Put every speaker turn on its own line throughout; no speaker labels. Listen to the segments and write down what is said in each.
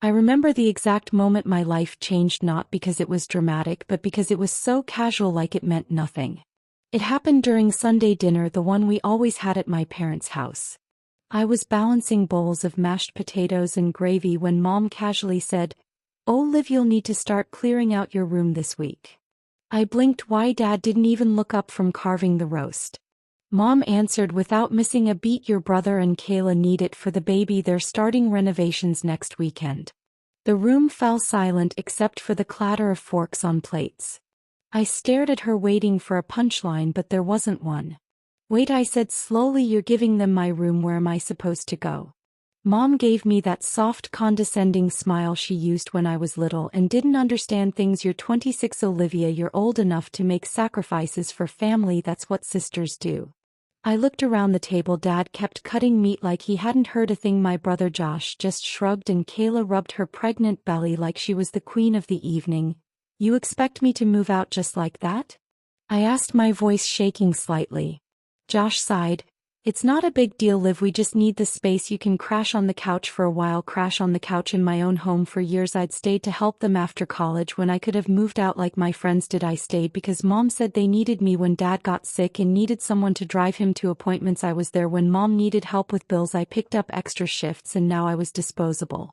I remember the exact moment my life changed, not because it was dramatic but because it was so casual, like it meant nothing. It happened during Sunday dinner, the one we always had at my parents' house. I was balancing bowls of mashed potatoes and gravy when Mom casually said, "Oh Liv, you'll need to start clearing out your room this week." I blinked. Why? Dad didn't even look up from carving the roast. Mom answered without missing a beat, "Your brother and Kayla need it for the baby. They're starting renovations next weekend." The room fell silent except for the clatter of forks on plates. I stared at her, waiting for a punchline, but there wasn't one. "Wait," I said slowly, "you're giving them my room. Where am I supposed to go?" Mom gave me that soft, condescending smile she used when I was little and didn't understand things. "You're 26, Olivia. You're old enough to make sacrifices for family. That's what sisters do." I looked around the table. Dad kept cutting meat like he hadn't heard a thing. My brother Josh just shrugged, and Kayla rubbed her pregnant belly like she was the queen of the evening. "You expect me to move out just like that?" I asked, my voice shaking slightly. Josh sighed. "It's not a big deal, Liv. We just need the space. You can crash on the couch for a while." Crash on the couch? In my own home? For years I'd stayed to help them after college when I could have moved out like my friends did. I stayed because Mom said they needed me when Dad got sick and needed someone to drive him to appointments. I was there when Mom needed help with bills. I picked up extra shifts, and now I was disposable.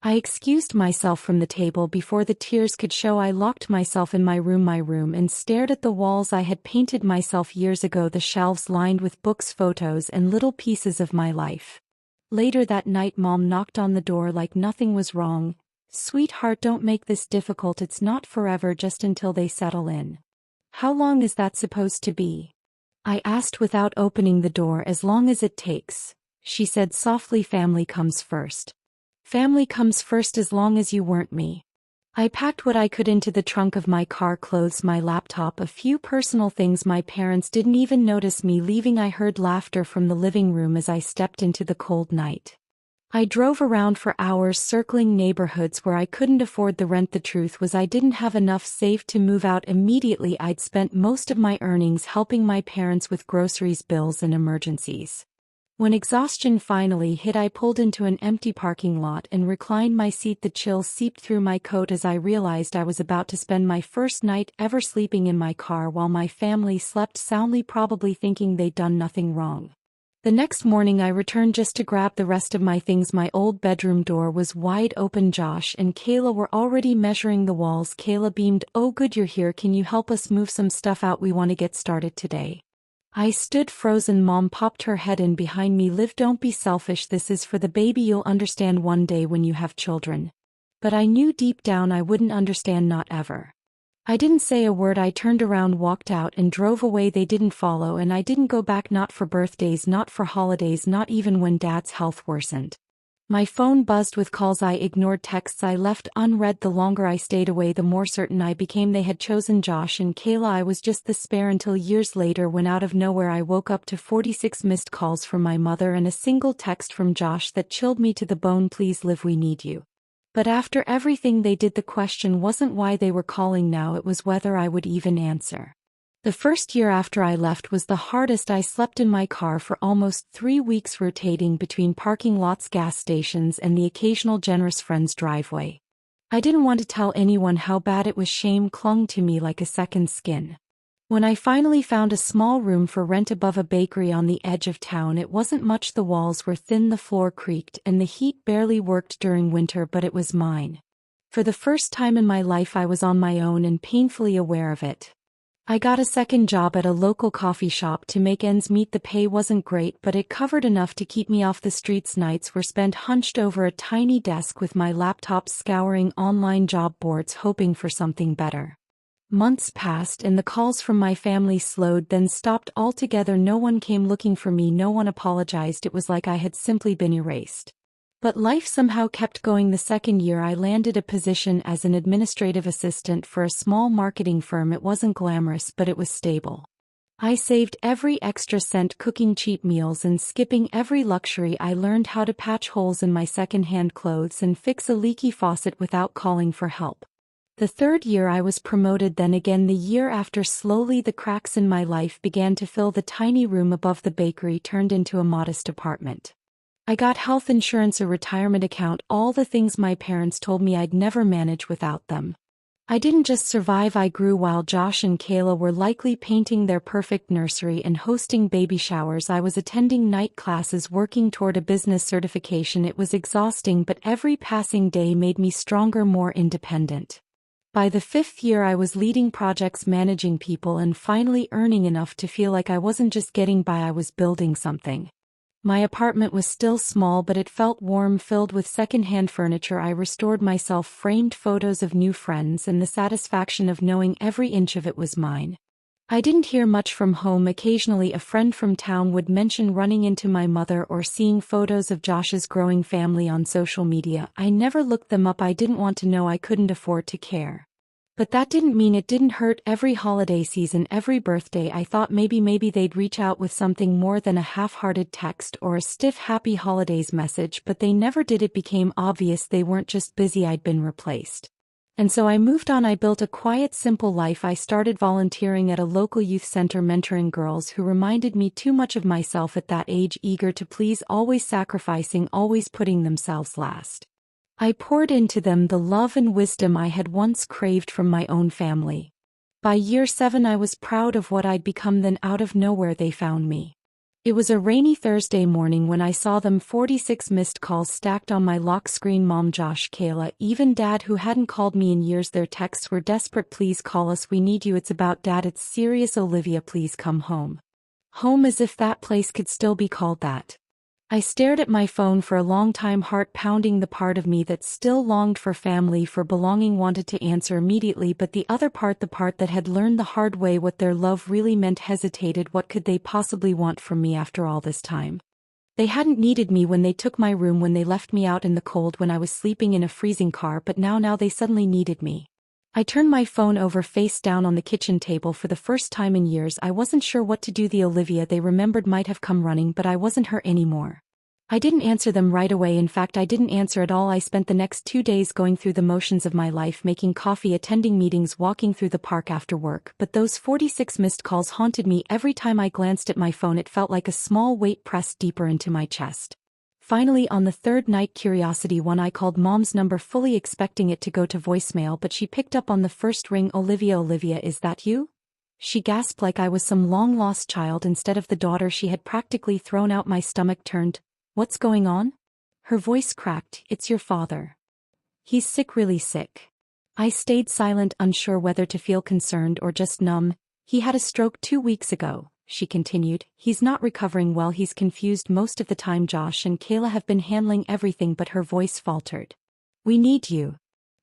I excused myself from the table before the tears could show. I locked myself in my room, and stared at the walls I had painted myself years ago, the shelves lined with books, photos, and little pieces of my life. Later that night, Mom knocked on the door like nothing was wrong. "Sweetheart, don't make this difficult. It's not forever, just until they settle in." "How long is that supposed to be?" I asked without opening the door. "As long as it takes," she said softly. "Family comes first." "Family comes first as long as you weren't me." I packed what I could into the trunk of my car: clothes, my laptop, a few personal things. My parents didn't even notice me leaving. I heard laughter from the living room as I stepped into the cold night. I drove around for hours, circling neighborhoods where I couldn't afford the rent. The truth was, I didn't have enough saved to move out immediately. I'd spent most of my earnings helping my parents with groceries, bills, and emergencies. When exhaustion finally hit, I pulled into an empty parking lot and reclined my seat. The chill seeped through my coat as I realized I was about to spend my first night ever sleeping in my car while my family slept soundly, probably thinking they'd done nothing wrong. The next morning I returned just to grab the rest of my things. My old bedroom door was wide open. Josh and Kayla were already measuring the walls. Kayla beamed. "Oh good, you're here. Can you help us move some stuff out? We want to get started today." I stood frozen. Mom popped her head in behind me. "Liv, don't be selfish. This is for the baby. You'll understand one day when you have children." But I knew deep down I wouldn't understand, not ever. I didn't say a word. I turned around, walked out, and drove away. They didn't follow, and I didn't go back. Not for birthdays, not for holidays, not even when Dad's health worsened. My phone buzzed with calls. I ignored texts I left unread. The longer I stayed away, the more certain I became they had chosen Josh and Kayla. I was just the spare, until years later, when out of nowhere I woke up to 46 missed calls from my mother and a single text from Josh that chilled me to the bone. "Please, Liv, we need you." But after everything they did, the question wasn't why they were calling now, it was whether I would even answer. The first year after I left was the hardest. I slept in my car for almost 3 weeks, rotating between parking lots, gas stations, and the occasional generous friend's driveway. I didn't want to tell anyone how bad it was. Shame clung to me like a second skin. When I finally found a small room for rent above a bakery on the edge of town, it wasn't much. The walls were thin, the floor creaked, and the heat barely worked during winter, but it was mine. For the first time in my life I was on my own and painfully aware of it. I got a second job at a local coffee shop to make ends meet. The pay wasn't great, but it covered enough to keep me off the streets. Nights were spent hunched over a tiny desk with my laptop, scouring online job boards, hoping for something better. Months passed and the calls from my family slowed, then stopped altogether. No one came looking for me, no one apologized. It was like I had simply been erased. But life somehow kept going. The second year I landed a position as an administrative assistant for a small marketing firm. It wasn't glamorous, but it was stable. I saved every extra cent, cooking cheap meals and skipping every luxury. I learned how to patch holes in my second-hand clothes and fix a leaky faucet without calling for help. The third year I was promoted. Then again the year after, slowly the cracks in my life began to fill. The tiny room above the bakery turned into a modest apartment. I got health insurance, a retirement account, all the things my parents told me I'd never manage without them. I didn't just survive, I grew. While Josh and Kayla were likely painting their perfect nursery and hosting baby showers, I was attending night classes, working toward a business certification. It was exhausting, but every passing day made me stronger, more independent. By the 5th year I was leading projects, managing people, and finally earning enough to feel like I wasn't just getting by, I was building something. My apartment was still small, but it felt warm, filled with second-hand furniture. I restored myself, framed photos of new friends, and the satisfaction of knowing every inch of it was mine. I didn't hear much from home. Occasionally a friend from town would mention running into my mother or seeing photos of Josh's growing family on social media. I never looked them up. I didn't want to know. I couldn't afford to care. But that didn't mean it didn't hurt. Every holiday season, every birthday, I thought maybe they'd reach out with something more than a half-hearted text or a stiff happy holidays message, but they never did. It became obvious they weren't just busy, I'd been replaced. And so I moved on. I built a quiet, simple life. I started volunteering at a local youth center, mentoring girls who reminded me too much of myself at that age, eager to please, always sacrificing, always putting themselves last. I poured into them the love and wisdom I had once craved from my own family. By year 7 I was proud of what I'd become. Then out of nowhere they found me. It was a rainy Thursday morning when I saw them. 46 missed calls stacked on my lock screen. Mom, Josh, Kayla, even Dad, who hadn't called me in years. Their texts were desperate. Please call us, we need you. It's about Dad, it's serious. Olivia, please come home. Home, as if that place could still be called that. I stared at my phone for a long time, heart pounding. The part of me that still longed for family, for belonging, wanted to answer immediately, but the other part, the part that had learned the hard way what their love really meant, hesitated. What could they possibly want from me after all this time? They hadn't needed me when they took my room, when they left me out in the cold when I was sleeping in a freezing car, but now they suddenly needed me. I turned my phone over face down on the kitchen table. For the first time in years I wasn't sure what to do. The Olivia they remembered might have come running, but I wasn't her anymore. I didn't answer them right away. In fact, I didn't answer at all. I spent the next 2 days going through the motions of my life, making coffee, attending meetings, walking through the park after work. But those 46 missed calls haunted me. Every time I glanced at my phone it felt like a small weight pressed deeper into my chest. Finally, on the 3rd night, curiosity won. I called Mom's number, fully expecting it to go to voicemail, but she picked up on the first ring. Olivia, is that you? She gasped like I was some long-lost child instead of the daughter she had practically thrown out. My stomach turned. What's going on? Her voice cracked. It's your father. He's sick, really sick. I stayed silent, unsure whether to feel concerned or just numb. He had a stroke 2 weeks ago, she continued. He's not recovering well. He's confused most of the time. Josh and Kayla have been handling everything. But her voice faltered. We need you.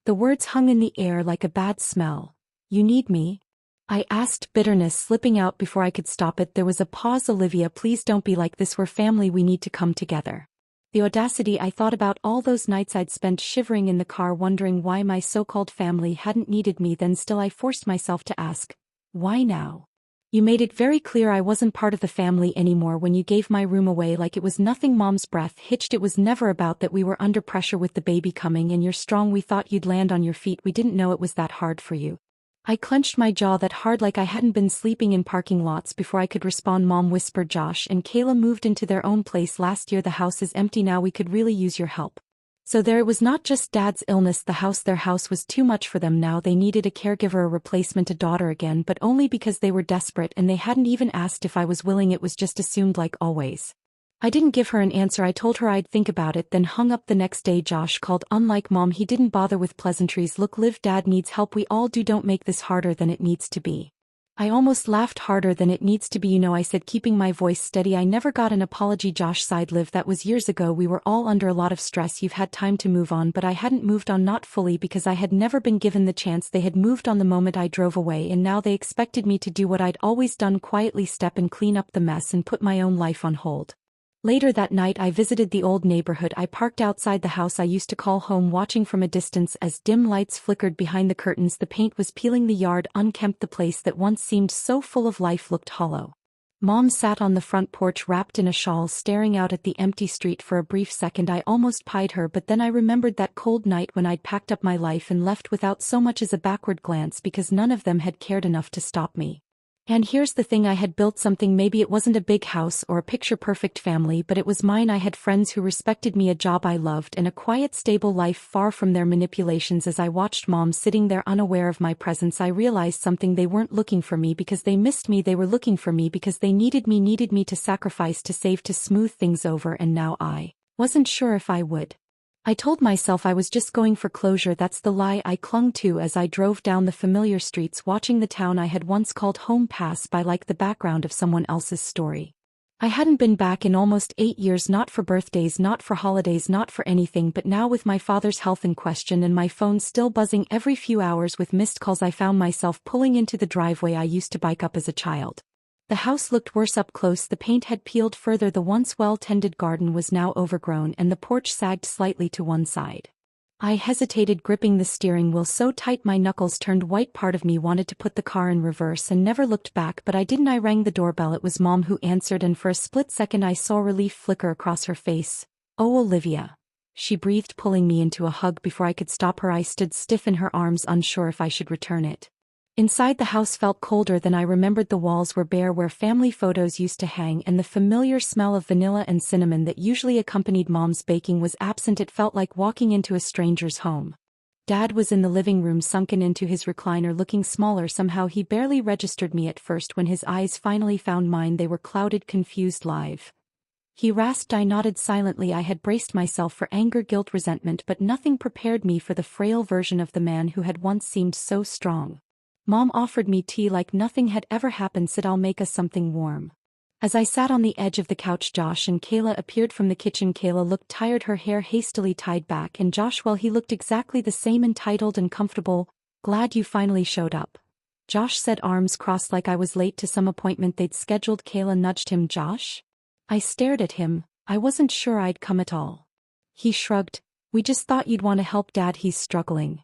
The words hung in the air like a bad smell. You need me? I asked, bitterness slipping out before I could stop it. There was a pause. Olivia, please don't be like this. We're family. We need to come together. The audacity. I thought about all those nights I'd spent shivering in the car, wondering why my so-called family hadn't needed me. Then still I forced myself to ask, why now? You made it very clear I wasn't part of the family anymore when you gave my room away like it was nothing. Mom's breath hitched. It was never about that. We were under pressure with the baby coming, and you're strong. We thought you'd land on your feet. We didn't know it was that hard for you. I clenched my jaw, that hard, like I hadn't been sleeping in parking lots. Before I could respond, Mom whispered, Josh and Kayla moved into their own place last year. The house is empty now. We could really use your help. So there, it was not just Dad's illness. Their house was too much for them now. They needed a caregiver, a replacement, a daughter again, but only because they were desperate, and they hadn't even asked if I was willing. It was just assumed, like always. I didn't give her an answer. I told her I'd think about it, then hung up. The next day Josh called. Unlike Mom, he didn't bother with pleasantries. Look, Liv, Dad needs help. We all do. Don't make this harder than it needs to be. I almost laughed. Harder than it needs to be, I said, keeping my voice steady. I never got an apology. Josh sighed. Liv, that was years ago. We were all under a lot of stress. You've had time to move on. But I hadn't moved on, not fully, because I had never been given the chance. They had moved on the moment I drove away, and now they expected me to do what I'd always done, quietly step and clean up the mess and put my own life on hold. Later that night I visited the old neighborhood. I parked outside the house I used to call home, watching from a distance as dim lights flickered behind the curtains. The paint was peeling, the yard unkempt. The place that once seemed so full of life looked hollow. Mom sat on the front porch wrapped in a shawl, staring out at the empty street. For a brief second I almost pied her, but then I remembered that cold night when I'd packed up my life and left without so much as a backward glance, because none of them had cared enough to stop me. And here's the thing, I had built something. Maybe it wasn't a big house or a picture-perfect family, but it was mine. I had friends who respected me, a job I loved, and a quiet, stable life far from their manipulations. As I watched Mom sitting there unaware of my presence, I realized something. They weren't looking for me because they missed me. They were looking for me because they needed me to sacrifice, to save, to smooth things over, and now I wasn't sure if I would. I told myself I was just going for closure. That's the lie I clung to as I drove down the familiar streets, watching the town I had once called home pass by like the background of someone else's story. I hadn't been back in almost 8 years, not for birthdays, not for holidays, not for anything, but now with my father's health in question and my phone still buzzing every few hours with missed calls, I found myself pulling into the driveway I used to bike up as a child. The house looked worse up close. The paint had peeled further, the once well-tended garden was now overgrown, and the porch sagged slightly to one side. I hesitated, gripping the steering wheel so tight my knuckles turned white. Part of me wanted to put the car in reverse and never looked back, but I didn't. I rang the doorbell. It was Mom who answered, and for a split second I saw relief flicker across her face. "Oh, Olivia," she breathed, pulling me into a hug before I could stop her. I stood stiff in her arms, unsure if I should return it. Inside, the house felt colder than I remembered. The walls were bare where family photos used to hang, and the familiar smell of vanilla and cinnamon that usually accompanied Mom's baking was absent. It felt like walking into a stranger's home. Dad was in the living room, sunken into his recliner, looking smaller. Somehow he barely registered me at first. When his eyes finally found mine, they were clouded, confused, live. He rasped. I nodded silently. I had braced myself for anger, guilt, resentment, but nothing prepared me for the frail version of the man who had once seemed so strong. Mom offered me tea like nothing had ever happened. "Sit, I'll make us something warm." As I sat on the edge of the couch, Josh and Kayla appeared from the kitchen. Kayla looked tired, her hair hastily tied back, and Josh, well, he looked exactly the same, entitled and comfortable. "Glad you finally showed up," Josh said, arms crossed like I was late to some appointment they'd scheduled. Kayla nudged him. "Josh?" I stared at him. I wasn't sure I'd come at all. He shrugged. "We just thought you'd want to help Dad, he's struggling."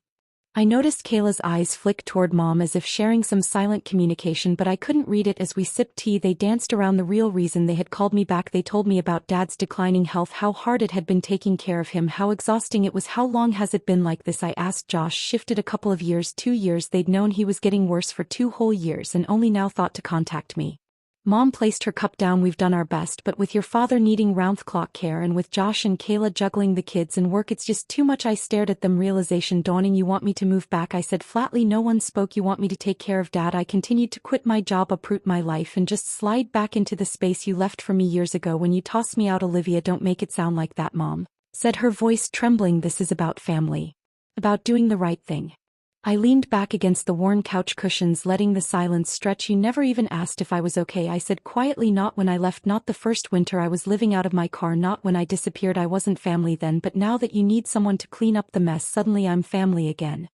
I noticed Kayla's eyes flick toward Mom as if sharing some silent communication, but I couldn't read it. As we sipped tea, they danced around the real reason they had called me back. They told me about Dad's declining health, how hard it had been taking care of him, how exhausting it was. "How long has it been like this?" I asked. Josh shifted. "A couple of years." 2 years. They'd known he was getting worse for 2 whole years and only now thought to contact me. Mom placed her cup down. "We've done our best, but with your father needing round-the-clock care and with Josh and Kayla juggling the kids and work, it's just too much." I stared at them, realization dawning. "You want me to move back?" I said flatly. No one spoke. "You want me to take care of Dad?" I continued. "To quit my job, uproot my life, and just slide back into the space you left for me years ago when you tossed me out." "Olivia, don't make it sound like that," Mom said, her voice trembling. "This is about family. About doing the right thing." I leaned back against the worn couch cushions, letting the silence stretch. "You never even asked if I was okay," I said quietly. "Not when I left, not the first winter I was living out of my car, not when I disappeared. I wasn't family then, but now that you need someone to clean up the mess, suddenly I'm family again."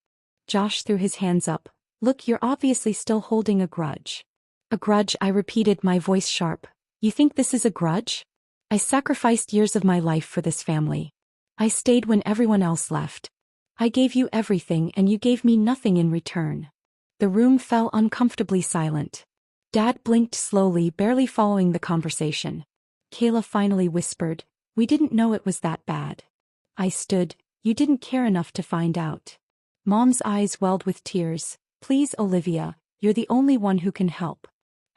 Josh threw his hands up. "Look, you're obviously still holding a grudge." "A grudge?" I repeated, my voice sharp. "You think this is a grudge? I sacrificed years of my life for this family. I stayed when everyone else left. I gave you everything and you gave me nothing in return." The room fell uncomfortably silent. Dad blinked slowly, barely following the conversation. Kayla finally whispered, "We didn't know it was that bad." I stood. "You didn't care enough to find out." Mom's eyes welled with tears. "Please, Olivia, you're the only one who can help."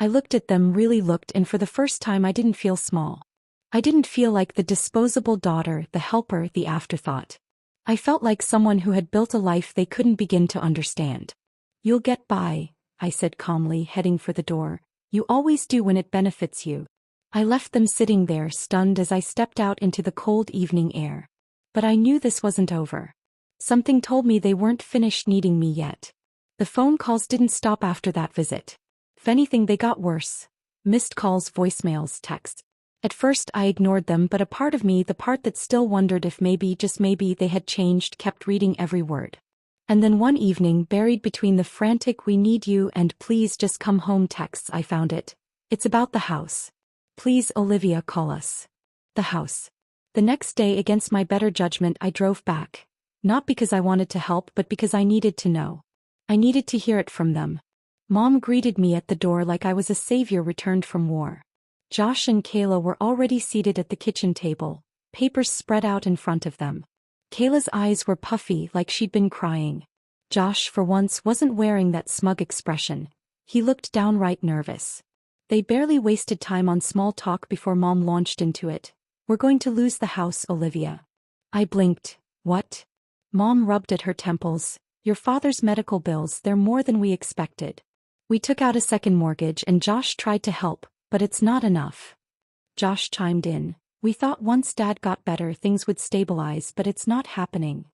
I looked at them, really looked, and for the first time I didn't feel small. I didn't feel like the disposable daughter, the helper, the afterthought. I felt like someone who had built a life they couldn't begin to understand. "You'll get by," I said calmly, heading for the door. "You always do when it benefits you." I left them sitting there, stunned, as I stepped out into the cold evening air. But I knew this wasn't over. Something told me they weren't finished needing me yet. The phone calls didn't stop after that visit. If anything, they got worse. Missed calls, voicemails, texts. At first I ignored them, but a part of me, the part that still wondered if maybe, just maybe, they had changed, kept reading every word. And then one evening, buried between the frantic "we need you" and "please just come home" texts, I found it. "It's about the house. Please, Olivia, call us." The house. The next day, against my better judgment, I drove back. Not because I wanted to help, but because I needed to know. I needed to hear it from them. Mom greeted me at the door like I was a savior returned from war. Josh and Kayla were already seated at the kitchen table, papers spread out in front of them. Kayla's eyes were puffy, like she'd been crying. Josh, for once, wasn't wearing that smug expression. He looked downright nervous. They barely wasted time on small talk before Mom launched into it. We're going to lose the house, Olivia. I blinked. What? Mom rubbed at her temples. Your father's medical bills, they're more than we expected. We took out a second mortgage and Josh tried to help, but it's not enough. Josh chimed in. We thought once Dad got better things would stabilize, but it's not happening.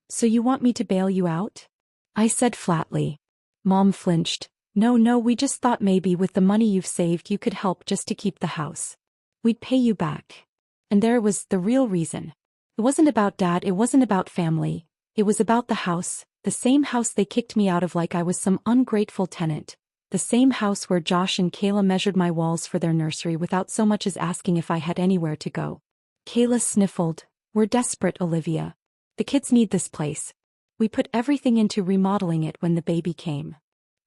So you want me to bail you out? I said flatly. Mom flinched. No, we just thought maybe with the money you've saved you could help just to keep the house. We'd pay you back. And there was the real reason. It wasn't about Dad, it wasn't about family. It was about the house, the same house they kicked me out of like I was some ungrateful tenant. The same house where Josh and Kayla measured my walls for their nursery without so much as asking if I had anywhere to go. Kayla sniffled. We're desperate, Olivia. The kids need this place. We put everything into remodeling it when the baby came.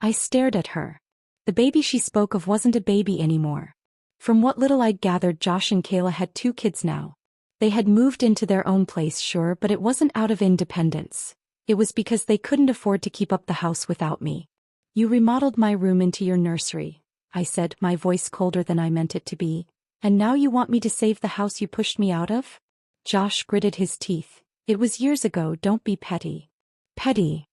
I stared at her. The baby she spoke of wasn't a baby anymore. From what little I'd gathered, Josh and Kayla had 2 kids now. They had moved into their own place, sure, but it wasn't out of independence. It was because they couldn't afford to keep up the house without me. You remodeled my room into your nursery, I said, my voice colder than I meant it to be. And now you want me to save the house you pushed me out of? Josh gritted his teeth. It was years ago, don't be petty. Petty?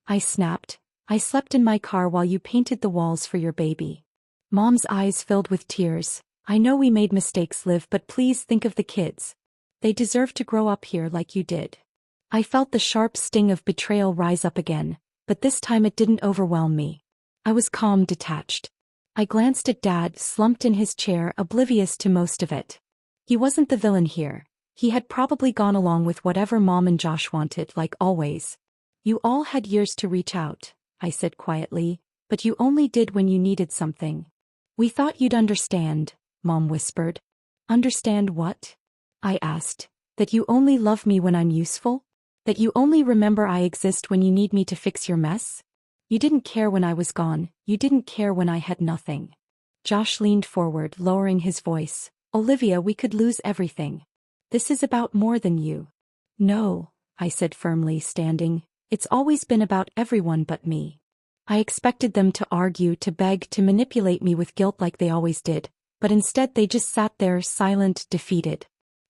I snapped. I slept in my car while you painted the walls for your baby. Mom's eyes filled with tears. I know we made mistakes, Liv, but please think of the kids. They deserve to grow up here like you did. I felt the sharp sting of betrayal rise up again, but this time it didn't overwhelm me. I was calm, detached. I glanced at Dad, slumped in his chair, oblivious to most of it. He wasn't the villain here. He had probably gone along with whatever Mom and Josh wanted, like always. You all had years to reach out, I said quietly, but you only did when you needed something. We thought you'd understand, Mom whispered. Understand what? I asked. That you only love me when I'm useful? That you only remember I exist when you need me to fix your mess? You didn't care when I was gone, you didn't care when I had nothing. Josh leaned forward, lowering his voice. Olivia, we could lose everything. This is about more than you. No, I said firmly, standing. It's always been about everyone but me. I expected them to argue, to beg, to manipulate me with guilt like they always did, but instead they just sat there, silent, defeated.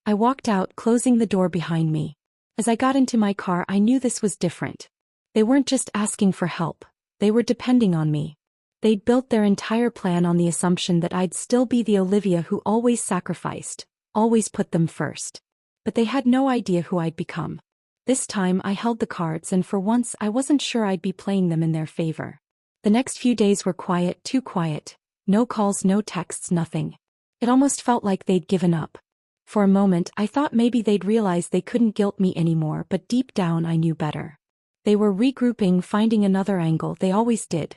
I walked out, closing the door behind me. As I got into my car, I knew this was different. They weren't just asking for help. They were depending on me. They'd built their entire plan on the assumption that I'd still be the Olivia who always sacrificed, always put them first. But they had no idea who I'd become. This time I held the cards, and for once I wasn't sure I'd be playing them in their favor. The next few days were quiet, too quiet. No calls, no texts, nothing. It almost felt like they'd given up. For a moment I thought maybe they'd realize they couldn't guilt me anymore, but deep down I knew better. They were regrouping, finding another angle, they always did.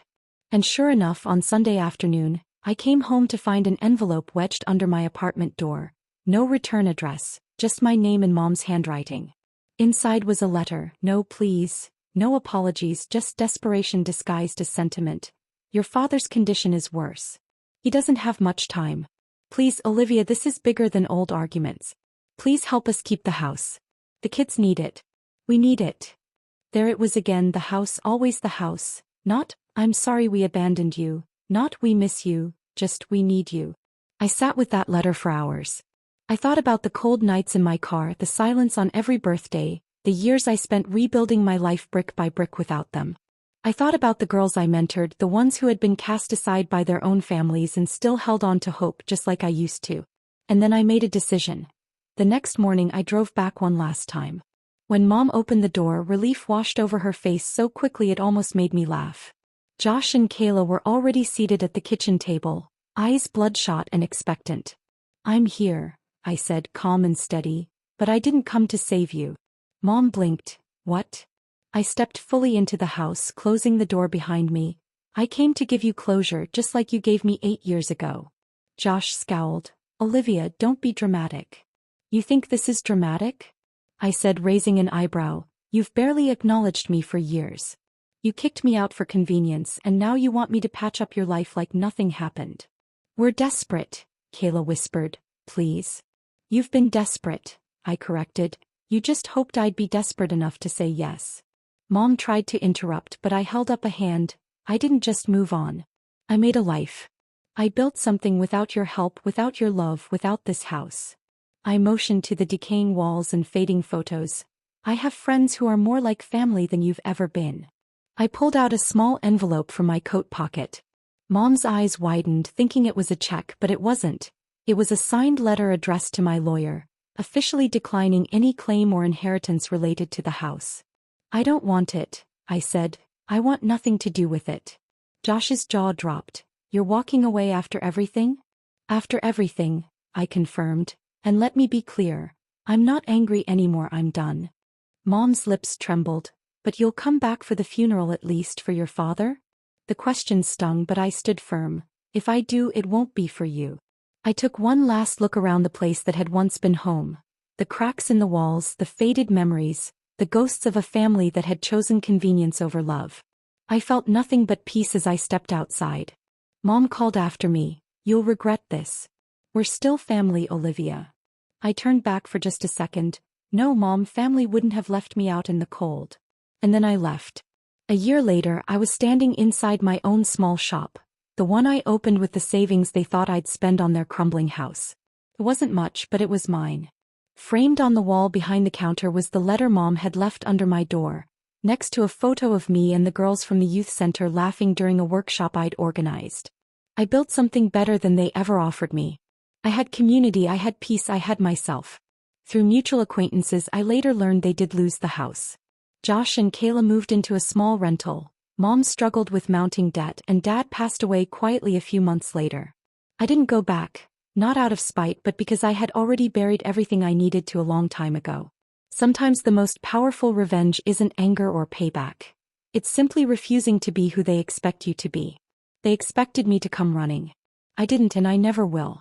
And sure enough, on Sunday afternoon, I came home to find an envelope wedged under my apartment door. No return address, just my name in Mom's handwriting. Inside was a letter. No please, no apologies, just desperation disguised as sentiment. Your father's condition is worse. He doesn't have much time. Please, Olivia, this is bigger than old arguments. Please help us keep the house. The kids need it. We need it. There it was again, the house, always the house. Not, I'm sorry we abandoned you. Not, we miss you. Just, we need you. I sat with that letter for hours. I thought about the cold nights in my car, the silence on every birthday, the years I spent rebuilding my life brick by brick without them. I thought about the girls I mentored, the ones who had been cast aside by their own families and still held on to hope just like I used to. And then I made a decision. The next morning I drove back one last time. When Mom opened the door, relief washed over her face so quickly it almost made me laugh. Josh and Kayla were already seated at the kitchen table, eyes bloodshot and expectant. I'm here, I said, calm and steady, but I didn't come to save you. Mom blinked. What? I stepped fully into the house, closing the door behind me. I came to give you closure just like you gave me 8 years ago. Josh scowled. Olivia, don't be dramatic. You think this is dramatic? I said, raising an eyebrow. You've barely acknowledged me for years. You kicked me out for convenience, and now you want me to patch up your life like nothing happened. We're desperate, Kayla whispered. Please. You've been desperate, I corrected. You just hoped I'd be desperate enough to say yes. Mom tried to interrupt, but I held up a hand. I didn't just move on. I made a life. I built something without your help, without your love, without this house. I motioned to the decaying walls and fading photos. I have friends who are more like family than you've ever been. I pulled out a small envelope from my coat pocket. Mom's eyes widened, thinking it was a check, but it wasn't. It was a signed letter addressed to my lawyer, officially declining any claim or inheritance related to the house. I don't want it, I said. I want nothing to do with it. Josh's jaw dropped. You're walking away after everything? After everything, I confirmed. And let me be clear, I'm not angry anymore, I'm done. Mom's lips trembled. But you'll come back for the funeral at least for your father? The question stung, but I stood firm. If I do, it won't be for you. I took one last look around the place that had once been home. The cracks in the walls, the faded memories, the ghosts of a family that had chosen convenience over love. I felt nothing but peace as I stepped outside. Mom called after me, "You'll regret this. We're still family, Olivia." I turned back for just a second. No, Mom, family wouldn't have left me out in the cold. And then I left. A year later, I was standing inside my own small shop, the one I opened with the savings they thought I'd spend on their crumbling house. It wasn't much, but it was mine. Framed on the wall behind the counter was the letter Mom had left under my door, next to a photo of me and the girls from the youth center laughing during a workshop I'd organized. I built something better than they ever offered me. I had community, I had peace, I had myself. Through mutual acquaintances, I later learned they did lose the house. Josh and Kayla moved into a small rental. Mom struggled with mounting debt, and Dad passed away quietly a few months later. I didn't go back, not out of spite, but because I had already buried everything I needed to a long time ago. Sometimes the most powerful revenge isn't anger or payback. It's simply refusing to be who they expect you to be. They expected me to come running. I didn't, and I never will.